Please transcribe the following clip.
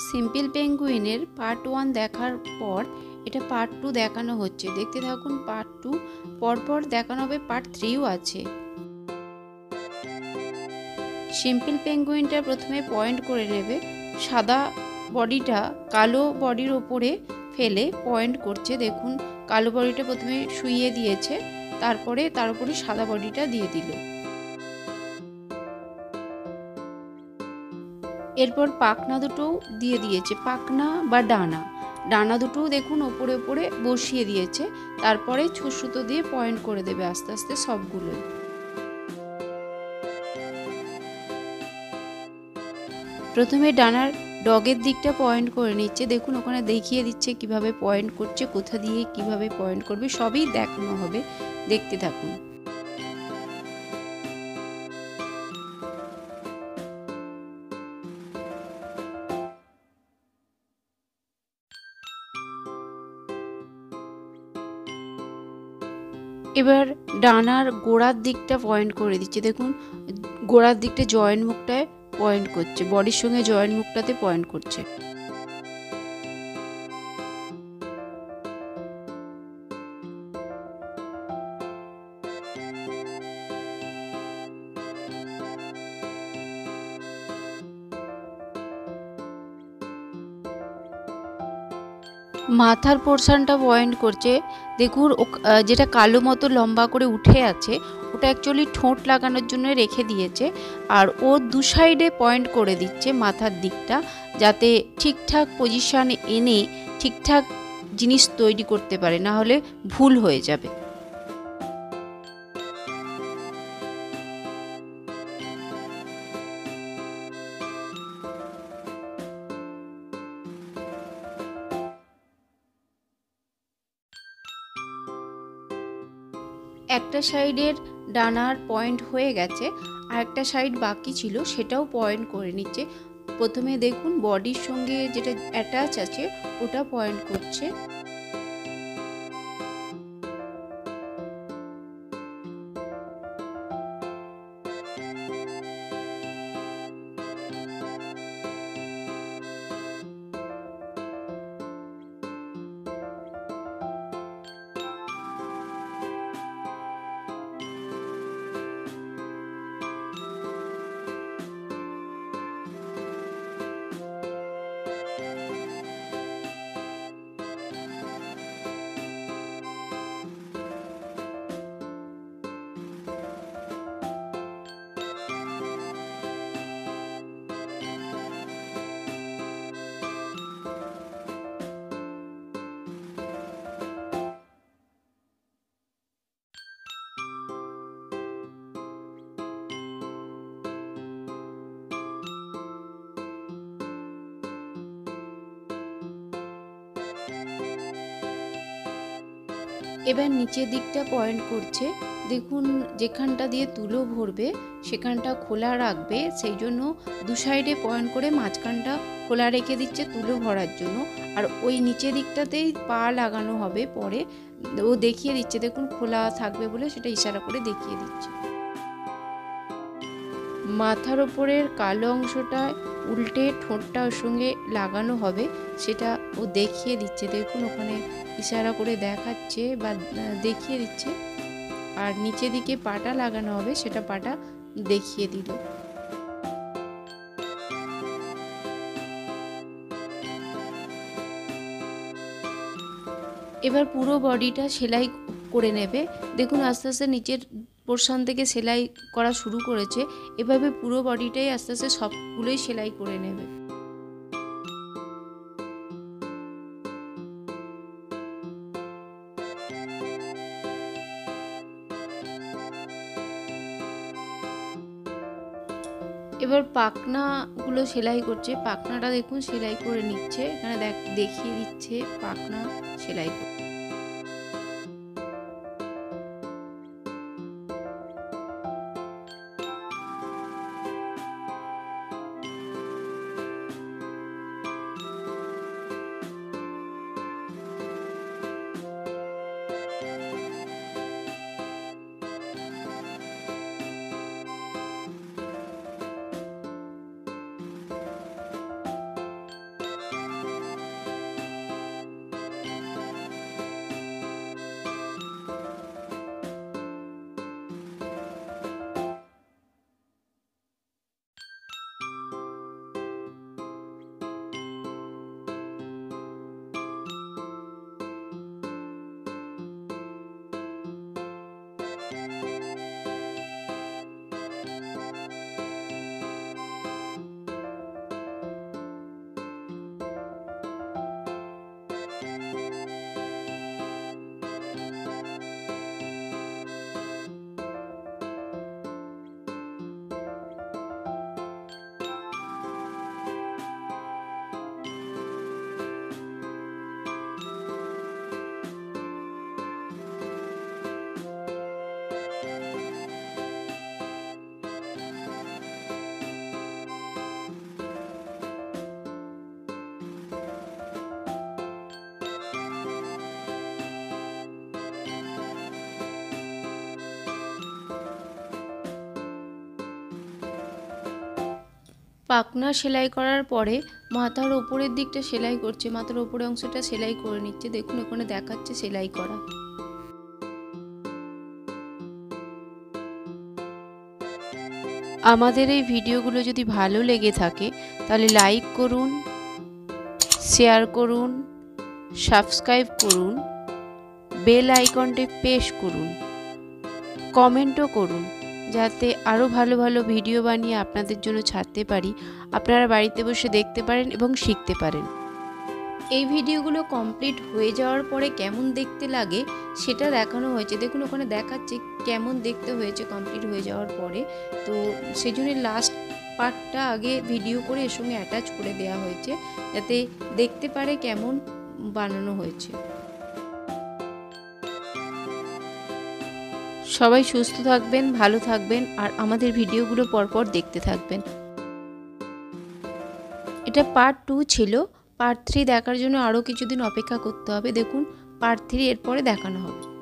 Simple পেঙ্গুইনের part 1 দেখার পর এটা পার্ট 2 দেখানো হচ্ছে। দেখতে থাকুন পার্ট 2। পরপর দেখানো হবে পার্ট 3ও আছে। সিম্পল পেঙ্গুইনটা প্রথমে পয়েন্ট করে নেবে, সাদা বডিটা কালো বডির ওপরে ফেলে পয়েন্ট করছে। দেখুন কালো বডিটা প্রথমে শুইয়ে দিয়েছে, তারপরে তার উপরে সাদা বডিটা দিয়ে দিল। এরপর পাখনা দুটোও দিয়ে দিয়েছে, পাখনা বা ডানা দুটোও দেখুন ওপরে ওপরে বসিয়ে দিয়েছে। তারপরে সুতো দিয়ে পয়েন্ট করে দেবে আস্তে আস্তে সবগুলোই। প্রথমে ডানার ডগের দিকটা পয়েন্ট করে নিচ্ছে। দেখুন ওখানে দেখিয়ে দিচ্ছে কিভাবে পয়েন্ট করছে, কোথা দিয়ে কিভাবে পয়েন্ট করবে সবই দেখানো হবে, দেখতে থাকুন। এবার ডানার গোড়ার দিকটা পয়েন্ট করে দিচ্ছে। দেখুন গোড়ার দিকটা জয়েন্ট মুখটায় পয়েন্ট করছে, বডির সঙ্গে জয়েন্ট মুখটাতে পয়েন্ট করছে। মাথার পোর্শনটা পয়েন্ট করছে। দেখুন যেটা কালো মতো লম্বা করে উঠে আছে ওটা অ্যাকচুয়ালি ঠোঁট লাগানোর জন্য রেখে দিয়েছে, আর ও দু সাইডে পয়েন্ট করে দিচ্ছে মাথার দিকটা, যাতে ঠিকঠাক পজিশন এনে ঠিকঠাক জিনিস তৈরি করতে পারে, না হলে ভুল হয়ে যাবে। একটা সাইডের ডানার পয়েন্ট হয়ে গেছে, আর একটা সাইড বাকি ছিল সেটাও পয়েন্ট করে নিচ্ছে। প্রথমে দেখুন বডির সঙ্গে যেটা অ্যাটাচ আছে ওটা পয়েন্ট করছে। এবার নিচের দিকটা পয়েন্ট করছে। দেখুন যেখানটা দিয়ে তুলো ভরবে সেখানটা খোলা রাখবে, সেই জন্য দু সাইডে পয়েন্ট করে মাঝখানটা খোলা রেখে দিচ্ছে তুলো ভরার জন্য। আর ওই নিচের দিকটাতেই পা লাগানো হবে পরে, ও দেখিয়ে দিচ্ছে। দেখুন খোলা থাকবে বলে সেটা ইশারা করে দেখিয়ে দিচ্ছে। মাথার ওপরের কালো অংশটা উল্টে ঠোঁটটা ওর সঙ্গে লাগানো হবে, সেটা ও দেখিয়ে দিচ্ছে। দেখুন ওখানে ইশারা করে দেখাচ্ছে বা দেখিয়ে দিচ্ছে। আর নিচে দিকে পাটা লাগানো হবে, সেটা পাটা দেখিয়ে দিল। এবার পুরো বডিটা সেলাই করে নেবে। দেখুন আস্তে আস্তে নিচের পোর্শন থেকে সেলাই করা শুরু করেছে। এভাবে পুরো বডিটাই আস্তে আস্তে সবগুলোই সেলাই করে নেবে। এবার পাখনাগুলো সেলাই করছে। পাখনাটা দেখুন সেলাই করে নিচ্ছে, এখানে দেখিয়ে দিচ্ছে পাখনা সেলাই করে। পাখনা সেলাই করার পরে মাথার ওপরের দিকটা সেলাই করছে, মাথার ওপরের অংশটা সেলাই করে নিচ্ছে। দেখুন এখানে দেখাচ্ছে সেলাই করা। আমাদের এই ভিডিওগুলো যদি ভালো লেগে থাকে তাহলে লাইক করুন, শেয়ার করুন, সাবস্ক্রাইব করুন, বেল আইকনটি প্রেস করুন, কমেন্টও করুন, যাতে আরও ভালো ভালো ভিডিও বানিয়ে আপনাদের জন্য ছাড়তে পারি, আপনারা বাড়িতে বসে দেখতে পারেন এবং শিখতে পারেন। এই ভিডিওগুলো কমপ্লিট হয়ে যাওয়ার পরে কেমন দেখতে লাগে সেটা দেখানো হয়েছে। দেখুন ওখানে দেখাচ্ছে কেমন দেখতে হয়েছে কমপ্লিট হয়ে যাওয়ার পরে। তো সেই জন্য লাস্ট পার্টটা আগে ভিডিও করে এর সঙ্গে অ্যাটাচ করে দেওয়া হয়েছে, যাতে দেখতে পারে কেমন বানানো হয়েছে। সবাই সুস্থ থাকবেন, ভালো থাকবেন, আর আমাদের ভিডিওগুলো পরপর দেখতে থাকবেন। এটা পার্ট 2 ছিল। পার্ট 3 দেখার জন্য আরও কিছুদিন অপেক্ষা করতে হবে। দেখুন পার্ট 3 এরপরে দেখানো হবে।